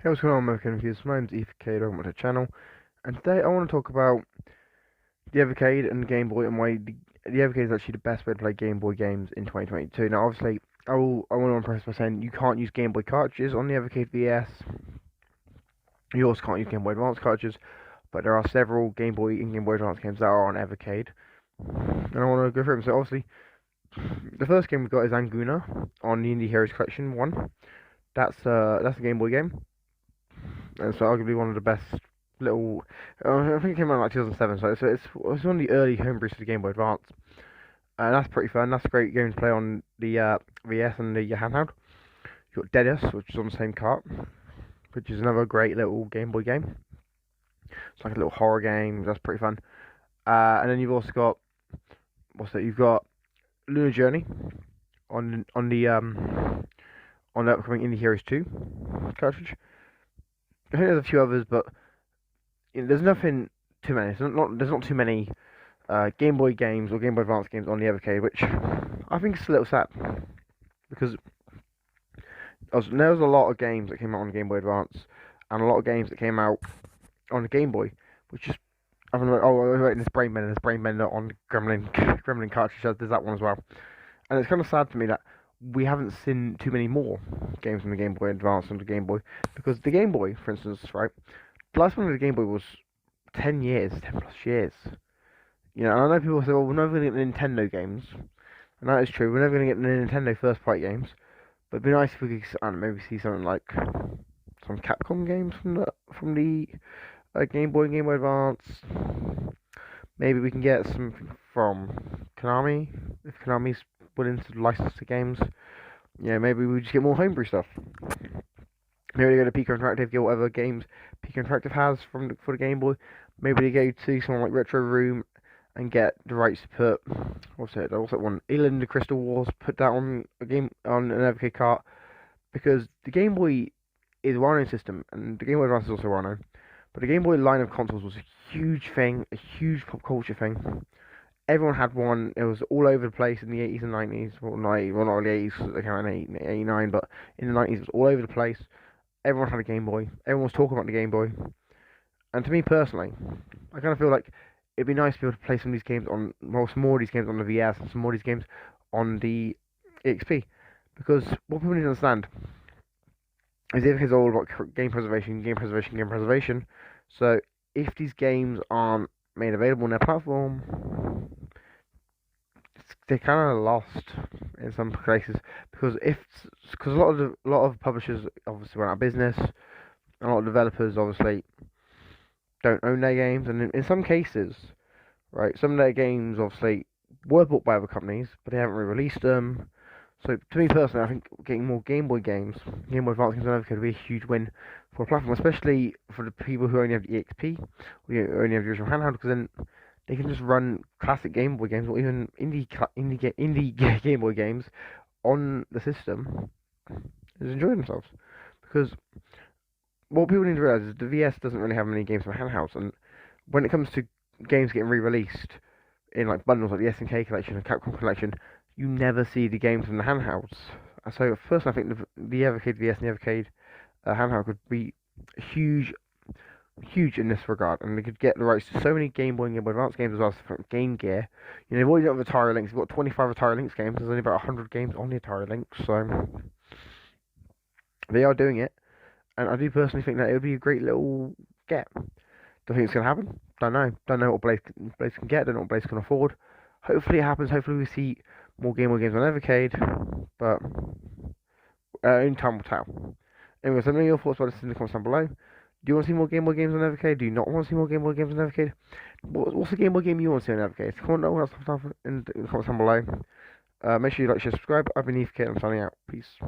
Hey, what's going on, American Reviews? My name's Evercade, welcome to the channel, and today I want to talk about the Evercade and Game Boy and why the Evercade is actually the best way to play Game Boy games in 2022. Now, obviously, I want to impress by saying you can't use Game Boy cartridges on the Evercade VS. You also can't use Game Boy Advance cartridges, but there are several Game Boy and Game Boy Advance games that are on Evercade, and I want to go through them. So, obviously, the first game we've got is Anguna on the Indie Heroes Collection 1. That's a Game Boy game. And it's arguably one of the best little. I think it came out in like 2007, so it's one of the early homebrews for the Game Boy Advance, and that's pretty fun. That's a great game to play on the VS and the handheld. You've got Deadus, which is on the same cart, which is another great little Game Boy game. It's like a little horror game. That's pretty fun. And then you've also got You've got Lunar Journey on the upcoming Indie Heroes 2 cartridge. I think there's a few others, but there's nothing too many. There's not too many Game Boy games or Game Boy Advance games on the Evercade, which I think is a little sad because there was a lot of games that came out on Game Boy Advance and a lot of games that came out on the Game Boy, which just I don't know. Oh, wait, there's Brain Bender on Gremlin cartridge. There's that one as well, and it's kind of sad to me that we haven't seen too many more games from the Game Boy Advance and the Game Boy, because the Game Boy, for instance, right, the last one of the Game Boy was 10 years, 10 plus years. And I know people say, well, we're never going to get Nintendo games, and that is true, we're never going to get the Nintendo first party games, but it'd be nice if we could, I don't know, maybe see something like some Capcom games from the Game Boy and Game Boy Advance. Maybe we can get something from Konami, if Konami's willing to license the games. Maybe we just get more homebrew stuff. Maybe they go to Pico Interactive, get whatever games Pico Interactive has for the Game Boy. Maybe they go to someone like Retro Room and get the rights to put what's that one? Eland the Crystal Wars. Put that on an Evercade cart, because the Game Boy is a well-known system and the Game Boy Advance is also well-known. But the Game Boy line of consoles was a huge thing, a huge pop culture thing. Everyone had one. It was all over the place in the 80s and 90s. Well, not really 80s, because they came out in 89, but in the 90s it was all over the place. Everyone had a Game Boy. Everyone was talking about the Game Boy. And to me personally, I kind of feel like it'd be nice to be able to play some of these games some more of these games on the VS and some more of these games on the EXP. Because what people need to understand is it's all about game preservation. So if these games aren't made available on their platform, they're kind of lost in some places, because a lot of publishers obviously went out of business, a lot of developers obviously don't own their games, and in some cases, right, some of their games obviously were bought by other companies, but they haven't re-released them. So to me personally, I think getting more Game Boy games, Game Boy Advance games on Evercade would be a huge win for a platform, especially for the people who only have the EXP, or only have the original handheld, because then they can just run classic Game Boy games or even indie Game Boy games on the system and just enjoy themselves. Because what people need to realize is the VS doesn't really have many games for handhelds, and when it comes to games getting re-released in like bundles like the SNK collection and Capcom collection, you never see the games from the handhelds. So first, I think the Evercade VS and the Evercade handheld could be huge in this regard, and they could get the rights to so many Game Boy and Game Boy Advance games as well as from Game Gear. They've already got Atari Lynx. They've got 25 Atari Lynx games. There's only about 100 games on the Atari Lynx, so they are doing it. And I do personally think that it would be a great little get. Do I think it's going to happen? Don't know. Don't know what Blaze can get. Don't know what Blaze can afford. Hopefully it happens. Hopefully we see more Game Boy games on Evercade. But in time will tell. Anyway, so let me know your thoughts about this in the comments down below. Do you want to see more Game Boy games on Evercade? Do you not want to see more Game Boy games on Evercade? What's the Game Boy game you want to see on Evercade? Comment down in the comments down below. Make sure you like, share, subscribe. I've been Evercade. I'm signing out. Peace.